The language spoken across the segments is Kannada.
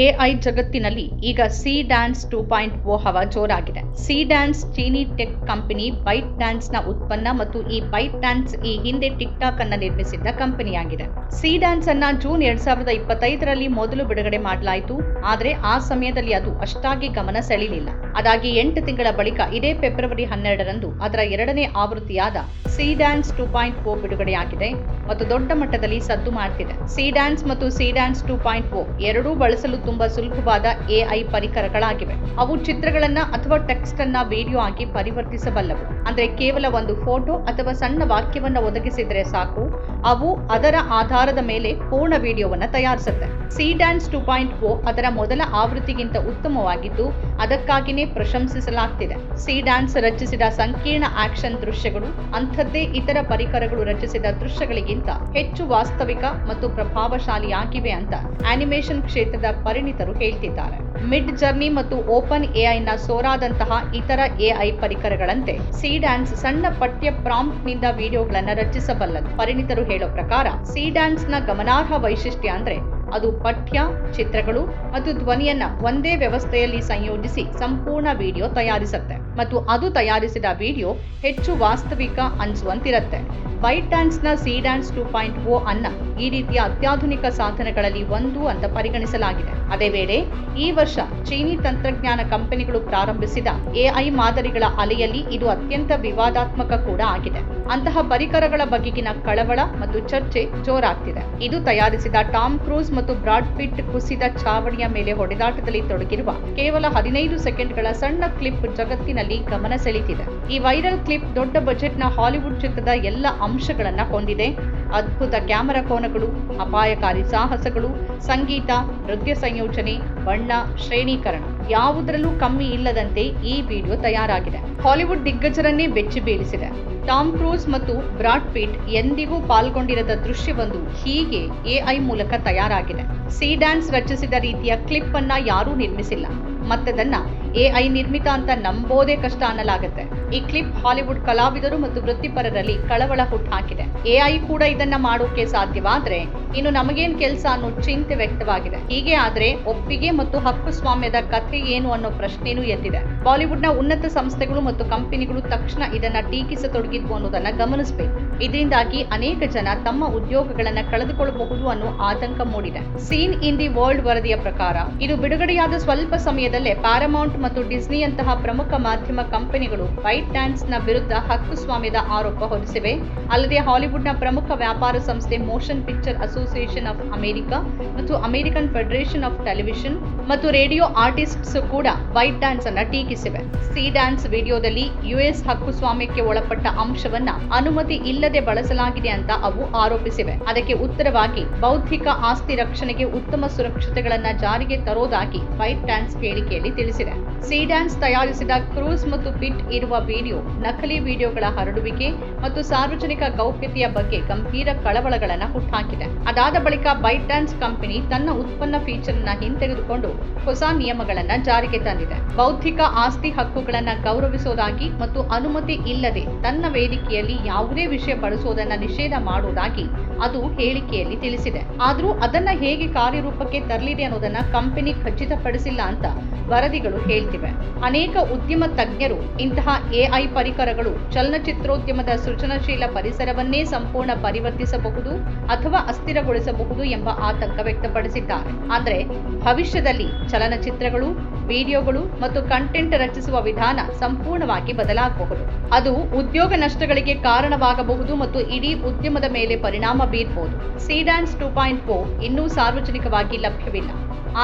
ಎಐ ಜಗತ್ತಿನಲ್ಲಿ ಈಗ ಸಿ ಡ್ಯಾನ್ಸ್ 2.0 ಹವಾ ಜೋರಾಗಿದೆ. ಸಿ ಡ್ಯಾನ್ಸ್ ಚೀನಿ ಟೆಕ್ ಕಂಪನಿ ಬೈಟ್ ಡ್ಯಾನ್ಸ್ ನ ಉತ್ಪನ್ನ ಮತ್ತು ಈ ಬೈಟ್ ಡ್ಯಾನ್ಸ್ ಈ ಹಿಂದೆ ಟಿಕ್ ಟಾಕ್ ಅನ್ನ ನಿರ್ಮಿಸಿದ್ದ ಕಂಪನಿಯಾಗಿದೆ. ಸಿ ಡ್ಯಾನ್ಸ್ ಅನ್ನ ಜೂನ್ 2025ರಲ್ಲಿ ಮೊದಲು ಬಿಡುಗಡೆ ಮಾಡಲಾಯಿತು. ಆದರೆ ಆ ಸಮಯದಲ್ಲಿ ಅದು ಅಷ್ಟಾಗಿ ಗಮನ ಸೆಳೆಯಲಿಲ್ಲ. ಅದಾಗಿ 8 ತಿಂಗಳ ಬಳಿಕ ಇದೇ ಫೆಬ್ರವರಿ 12ರಂದು ಅದರ ಎರಡನೇ ಆವೃತ್ತಿಯಾದ ಸಿ ಡ್ಯಾನ್ಸ್ 2.0 ಬಿಡುಗಡೆಯಾಗಿದೆ ಮತ್ತು ದೊಡ್ಡ ಮಟ್ಟದಲ್ಲಿ ಸದ್ದು ಮಾಡ್ತಿದೆ. ಸಿ ಡ್ಯಾನ್ಸ್ ಮತ್ತು ಸಿ ಡ್ಯಾನ್ಸ್ 2.0 ಎರಡೂ ಬಳಸಲು ತುಂಬಾ ಸುಲಭವಾದ ಎಐ ಪರಿಕರಗಳಾಗಿವೆ. ಅವು ಚಿತ್ರಗಳನ್ನ ಅಥವಾ ಟೆಕ್ಸ್ಟ್ ಅನ್ನ ವಿಡಿಯೋ ಆಗಿ ಪರಿವರ್ತಿಸಬಲ್ಲವು. ಅಂದ್ರೆ ಕೇವಲ ಒಂದು ಫೋಟೋ ಅಥವಾ ಸಣ್ಣ ವಾಕ್ಯವನ್ನ ಒದಗಿಸಿದ್ರೆ ಸಾಕು, ಅವು ಅದರ ಆಧಾರದ ಮೇಲೆ ಪೂರ್ಣ ವಿಡಿಯೋವನ್ನ ತಯಾರಿಸುತ್ತೆ. ಸಿ ಡ್ಯಾನ್ಸ್ 2.0 ಅದರ ಮೊದಲ ಆವೃತ್ತಿಗಿಂತ ಉತ್ತಮವಾಗಿದ್ದು ಅದಕ್ಕಾಗಿಯೇ ಪ್ರಶಂಸಿಸಲಾಗ್ತಿದೆ. ಸಿ ಡ್ಯಾನ್ಸ್ ರಚಿಸಿದ ಸಂಕೀರ್ಣ ಆಕ್ಷನ್ ದೃಶ್ಯಗಳು ಅಂಥದ್ದೇ ಇತರ ಪರಿಕರಗಳು ರಚಿಸಿದ ದೃಶ್ಯಗಳಿಗಿಂತ ಹೆಚ್ಚು ವಾಸ್ತವಿಕ ಮತ್ತು ಪ್ರಭಾವಶಾಲಿಯಾಗಿವೆ ಅಂತ ಅನಿಮೇಷನ್ ಕ್ಷೇತ್ರದ ಪರಿಣಿತರು ಹೇಳ್ತಿದ್ದಾರೆ. ಮಿಡ್ ಜರ್ನಿ ಮತ್ತು ಓಪನ್ ಎಐನ ಸೋರಾದಂತಹ ಇತರ ಎಐ ಪರಿಕರಗಳಂತೆ ಸಿ ಡ್ಯಾನ್ಸ್ ಸಣ್ಣ ಪಠ್ಯ ಪ್ರಾಂಪ್ಟ್ ನಿಂದ ವಿಡಿಯೋಗಳನ್ನು ರಚಿಸಬಲ್ಲದು. ಪರಿಣಿತರು ಹೇಳೋ ಪ್ರಕಾರ ಸಿ ಡ್ಯಾನ್ಸ್ ನ ಗಮನಾರ್ಹ ವೈಶಿಷ್ಟ್ಯ ಅಂದ್ರೆ ಅದು ಪಠ್ಯ, ಚಿತ್ರಗಳು ಮತ್ತು ಧ್ವನಿಯನ್ನ ಒಂದೇ ವ್ಯವಸ್ಥೆಯಲ್ಲಿ ಸಂಯೋಜಿಸಿ ಸಂಪೂರ್ಣ ವಿಡಿಯೋ ತಯಾರಿಸುತ್ತೆ ಮತ್ತು ಅದು ತಯಾರಿಸಿದ ವಿಡಿಯೋ ಹೆಚ್ಚು ವಾಸ್ತವಿಕ ಅನಿಸುವಂತಿರುತ್ತೆ. ಬೈಟ್ ಡ್ಯಾನ್ಸ್ ನ ಸಿ ಡ್ಯಾನ್ಸ್ 2.0 ಅನ್ನ ಈ ರೀತಿಯ ಅತ್ಯಾಧುನಿಕ ಸಾಧನಗಳಲ್ಲಿ ಒಂದು ಅಂತ ಪರಿಗಣಿಸಲಾಗಿದೆ. ಅದೇ ವೇಳೆ ಈ ವರ್ಷ ಚೀನಿ ತಂತ್ರಜ್ಞಾನ ಕಂಪನಿಗಳು ಪ್ರಾರಂಭಿಸಿದ ಎಐ ಮಾದರಿಗಳ ಅಲೆಯಲ್ಲಿ ಇದು ಅತ್ಯಂತ ವಿವಾದಾತ್ಮಕ ಕೂಡ ಆಗಿದೆ. ಅಂತಹ ಪರಿಕರಗಳ ಬಗೆಗಿನ ಕಳವಳ ಮತ್ತು ಚರ್ಚೆ ಜೋರಾಗ್ತಿದೆ. ಇದು ತಯಾರಿಸಿದ ಟಾಮ್ ಕ್ರೂಸ್ ಮತ್ತು ಬ್ರಾಡ್ ಪಿಟ್ ಕುಸಿದ ಚಾವಣಿಯ ಮೇಲೆ ಹೊಡೆದಾಟದಲ್ಲಿ ತೊಡಗಿರುವ ಕೇವಲ 15 ಸೆಕೆಂಡ್ಗಳ ಸಣ್ಣ ಕ್ಲಿಪ್ ಜಗತ್ತಿನಲ್ಲಿ ಗಮನ ಸೆಳೆದಿದೆ. ಈ ವೈರಲ್ ಕ್ಲಿಪ್ ದೊಡ್ಡ ಬಜೆಟ್ನ ಹಾಲಿವುಡ್ ಚಿತ್ರದ ಎಲ್ಲ ಅಂಶಗಳನ್ನ ಹೊಂದಿದೆ. ಅದ್ಭುತ ಕ್ಯಾಮೆರಾ ಕೋನಗಳು, ಅಪಾಯಕಾರಿ ಸಾಹಸಗಳು, ಸಂಗೀತ, ನೃತ್ಯ ಸಂಯೋಜನೆ, ಬಣ್ಣ, ಶ್ರೇಣೀಕರಣ ಯಾವುದರಲ್ಲೂ ಕಮ್ಮಿ ಇಲ್ಲದಂತೆ ಈ ವಿಡಿಯೋ ತಯಾರಾಗಿದೆ. ಹಾಲಿವುಡ್ ದಿಗ್ಗಜರನ್ನೇ ಬೆಚ್ಚಿ ಬೀಳಿಸಿದೆ. ಟಾಮ್ ಕ್ರೂಸ್ ಮತ್ತು ಬ್ರಾಡ್ ಪಿಟ್ ಎಂದಿಗೂ ಪಾಲ್ಗೊಂಡಿರದ ದೃಶ್ಯವೊಂದು ಹೀಗೆ ಎಐ ಮೂಲಕ ತಯಾರಾಗಿದೆ. ಸಿ ಡ್ಯಾನ್ಸ್ ರಚಿಸಿದ ರೀತಿಯ ಕ್ಲಿಪ್ ಅನ್ನ ಯಾರೂ ನಿರ್ಮಿಸಿಲ್ಲ. ಮತ್ತದನ್ನ ಎಐ ನಿರ್ಮಿತ ಅಂತ ನಂಬೋದೇ ಕಷ್ಟ ಅನ್ನಲಾಗುತ್ತೆ. ಈ ಕ್ಲಿಪ್ ಹಾಲಿವುಡ್ ಕಲಾವಿದರು ಮತ್ತು ವೃತ್ತಿಪರರಲ್ಲಿ ಕಳವಳ ಹುಟ್ಟುಹಾಕಿದೆ. ಎಐ ಕೂಡ ಇದನ್ನ ಮಾಡೋಕೆ ಸಾಧ್ಯವಾದ್ರೆ ಇನ್ನು ನಮಗೇನ್ ಕೆಲಸ ಅನ್ನೋ ಚಿಂತೆ ವ್ಯಕ್ತವಾಗಿದೆ. ಹೀಗೆ ಆದ್ರೆ ಒಪ್ಪಿಗೆ ಮತ್ತು ಹಕ್ಕು ಸ್ವಾಮ್ಯದ ಕಥೆ ಏನು ಅನ್ನೋ ಪ್ರಶ್ನೆನೂ ಎದ್ದಿದೆ. ಬಾಲಿವುಡ್ನ ಉನ್ನತ ಸಂಸ್ಥೆಗಳು ಮತ್ತು ಕಂಪನಿಗಳು ತಕ್ಷಣ ಇದನ್ನ ಟೀಕಿಸತೊಡಗಿದ್ವು ಅನ್ನೋದನ್ನ ಗಮನಿಸಬೇಕು. ಇದರಿಂದಾಗಿ ಅನೇಕ ಜನ ತಮ್ಮ ಉದ್ಯೋಗಗಳನ್ನ ಕಳೆದುಕೊಳ್ಳಬಹುದು ಅನ್ನೋ ಆತಂಕ ಮೂಡಿದೆ. ಸೀನ್ ಇನ್ ದಿ ವರ್ಲ್ಡ್ ವರದಿಯ ಪ್ರಕಾರ ಇದು ಬಿಡುಗಡೆಯಾದ ಸ್ವಲ್ಪ ಸಮಯದಲ್ಲೇ ಪ್ಯಾರಮೌಂಟ್ ಮತ್ತು ಡಿಸ್ನಿಯಂತಹ ಪ್ರಮುಖ ಮಾಧ್ಯಮ ಕಂಪನಿಗಳು ಬೈಟ್ ಡ್ಯಾನ್ಸ್ ನ ವಿರುದ್ಧ ಹಕ್ಕು ಸ್ವಾಮ್ಯದ ಆರೋಪ ಹೊರಿಸಿವೆ. ಅಲ್ಲದೆ ಹಾಲಿವುಡ್ನ ಪ್ರಮುಖ ವ್ಯಾಪಾರ ಸಂಸ್ಥೆ motion picture association of America ಮತ್ತು ಅಮೆರಿಕನ್ ಫೆಡರೇಷನ್ ಆಫ್ ಟೆಲಿವಿಷನ್ ಮತ್ತು ರೇಡಿಯೋ ಆರ್ಟಿಸ್ಟ್ಸ್ ಕೂಡ ಬೈಟ್ ಡ್ಯಾನ್ಸ್ ಅನ್ನ ಟೀಕಿಸಿವೆ. ಸಿ ಡ್ಯಾನ್ಸ್ ವಿಡಿಯೋದಲ್ಲಿ ಯುಎಸ್ ಹಕ್ಕು ಸ್ವಾಮ್ಯಕ್ಕೆ ಒಳಪಟ್ಟ ಅಂಶವನ್ನ ಅನುಮತಿ ಇಲ್ಲದೆ ಬಳಸಲಾಗಿದೆ ಅಂತ ಅವು ಆರೋಪಿಸಿವೆ. ಅದಕ್ಕೆ ಉತ್ತರವಾಗಿ ಬೌದ್ಧಿಕ ಆಸ್ತಿ ರಕ್ಷಣೆಗೆ ಉತ್ತಮ ಸುರಕ್ಷತೆಗಳನ್ನ ಜಾರಿಗೆ ತರೋದಾಗಿ ಬೈಟ್ ಡ್ಯಾನ್ಸ್ ಹೇಳಿಕೆಯಲ್ಲಿ ತಿಳಿಸಿದೆ. ಸಿ ಡ್ಯಾನ್ಸ್ ತಯಾರಿಸಿದ ಕ್ರೂಸ್ ಮತ್ತು ಪಿಟ್ ಇರುವ ವಿಡಿಯೋ ನಕಲಿ ವಿಡಿಯೋಗಳ ಹರಡುವಿಕೆ ಮತ್ತು ಸಾರ್ವಜನಿಕ ಗೌಪ್ಯತೆಯ ಬಗ್ಗೆ ಗಂಭೀರ ಕಳವಳಗಳನ್ನು ಹುಟ್ಟುಹಾಕಿದೆ. ಅದಾದ ಬಳಿಕ ಬೈಟ್ ಡ್ಯಾನ್ಸ್ ಕಂಪನಿ ತನ್ನ ಉತ್ಪನ್ನ ಫೀಚರ್ ಅನ್ನ ಹಿಂತೆಗೆದುಕೊಂಡು ಹೊಸ ನಿಯಮಗಳನ್ನ ಜಾರಿಗೆ ತಂದಿದೆ. ಬೌದ್ಧಿಕ ಆಸ್ತಿ ಹಕ್ಕುಗಳನ್ನ ಗೌರವಿಸೋದಾಗಿ ಮತ್ತು ಅನುಮತಿ ಇಲ್ಲದೆ ತನ್ನ ವೇದಿಕೆಯಲ್ಲಿ ಯಾವುದೇ ವಿಷಯ ಬಳಸೋದನ್ನ ನಿಷೇಧ ಮಾಡುವುದಾಗಿ ಅದು ಹೇಳಿಕೆಯಲ್ಲಿ ತಿಳಿಸಿದೆ. ಆದ್ರೂ ಅದನ್ನ ಹೇಗೆ ಕಾರ್ಯರೂಪಕ್ಕೆ ತರಲಿದೆ ಅನ್ನೋದನ್ನ ಕಂಪನಿ ಖಚಿತಪಡಿಸಿಲ್ಲ ಅಂತ ವರದಿಗಳು ಹೇಳ್ತಿವೆ. ಅನೇಕ ಉದ್ಯಮ ತಜ್ಞರು ಇಂತಹ ಎಐ ಪರಿಕರಗಳು ಚಲನಚಿತ್ರೋದ್ಯಮದ ಸೃಜನಶೀಲ ಪರಿಸರವನ್ನೇ ಸಂಪೂರ್ಣ ಪರಿವರ್ತಿಸಬಹುದು ಅಥವಾ ಅಸ್ಥಿರಗೊಳಿಸಬಹುದು ಎಂಬ ಆತಂಕ ವ್ಯಕ್ತಪಡಿಸಿದ್ದಾರೆ. ಅಂದ್ರೆ ಭವಿಷ್ಯದಲ್ಲಿ ಚಲನಚಿತ್ರಗಳು, ವಿಡಿಯೋಗಳು ಮತ್ತು ಕಂಟೆಂಟ್ ರಚಿಸುವ ವಿಧಾನ ಸಂಪೂರ್ಣವಾಗಿ ಬದಲಾಗಬಹುದು. ಅದು ಉದ್ಯೋಗ ನಷ್ಟಗಳಿಗೆ ಕಾರಣವಾಗಬಹುದು ಮತ್ತು ಇಡೀ ಉದ್ಯಮದ ಮೇಲೆ ಪರಿಣಾಮ ಬೀರಬಹುದು. ಸಿ ಡ್ಯಾನ್ಸ್ 2.0 ಇನ್ನೂ ಸಾರ್ವಜನಿಕವಾಗಿ ಲಭ್ಯವಿಲ್ಲ.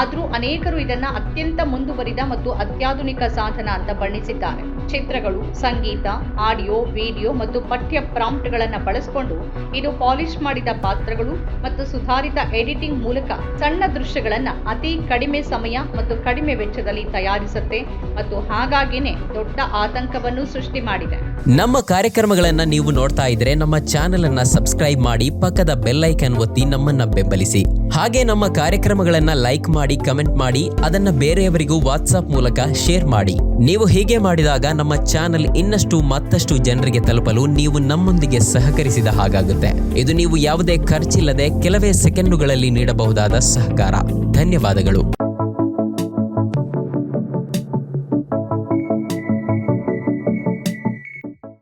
ಆದರೂ ಅನೇಕರು ಇದನ್ನ ಅತ್ಯಂತ ಮುಂದುವರಿದ ಮತ್ತು ಅತ್ಯಾಧುನಿಕ ಸಾಧನ ಅಂತ ಬಣ್ಣಿಸಿದ್ದಾರೆ. ಚಿತ್ರಗಳು, ಸಂಗೀತ, ಆಡಿಯೋ, ವಿಡಿಯೋ ಮತ್ತು ಪಠ್ಯ ಪ್ರಾಂಪ್ಟ್ಗಳನ್ನು ಬಳಸಿಕೊಂಡು ಇದು ಪಾಲಿಶ್ ಮಾಡಿದ ಪಾತ್ರಗಳು ಮತ್ತು ಸುಧಾರಿತ ಎಡಿಟಿಂಗ್ ಮೂಲಕ ಸಣ್ಣ ದೃಶ್ಯಗಳನ್ನ ಅತಿ ಕಡಿಮೆ ಸಮಯ ಮತ್ತು ಕಡಿಮೆ ವೆಚ್ಚದಲ್ಲಿ ತಯಾರಿಸುತ್ತೆ ಮತ್ತು ಹಾಗಾಗಿನೇ ದೊಡ್ಡ ಆತಂಕವನ್ನು ಸೃಷ್ಟಿ ಮಾಡಿದೆ. ನಮ್ಮ ಕಾರ್ಯಕ್ರಮಗಳನ್ನ ನೀವು ನೋಡ್ತಾ ಇದ್ರೆ ನಮ್ಮ ಚಾನೆಲ್ ಅನ್ನ ಸಬ್ಸ್ಕ್ರೈಬ್ ಮಾಡಿ, ಪಕ್ಕದ ಬೆಲ್ ಐಕಾನ್ ಒತ್ತಿ ನಮ್ಮನ್ನ ಬೆಂಬಲಿಸಿ. ಹಾಗೆ ನಮ್ಮ ಕಾರ್ಯಕ್ರಮಗಳನ್ನ ಲೈಕ್ ಮಾಡಿ, ಕಮೆಂಟ್ ಮಾಡಿ, ಅದನ್ನ ಬೇರೆಯವರಿಗೂ ವಾಟ್ಸ್ಆಪ್ ಮೂಲಕ ಶೇರ್ ಮಾಡಿ. ನೀವು ಹೀಗೆ ಮಾಡಿದಾಗ ನಮ್ಮ ಚಾನೆಲ್ ಇನ್ನಷ್ಟು ಮತ್ತಷ್ಟು ಜನರಿಗೆ ತಲುಪಲು ನೀವು ನಮ್ಮೊಂದಿಗೆ ಸಹಕರಿಸಿದ ಹಾಗಾಗುತ್ತೆ. ಇದು ನೀವು ಯಾವುದೇ ಖರ್ಚಿಲ್ಲದೆ ಕೆಲವೇ ಸೆಕೆಂಡುಗಳಲ್ಲಿ ನೀಡಬಹುದಾದ ಸಹಕಾರ. ಧನ್ಯವಾದಗಳು.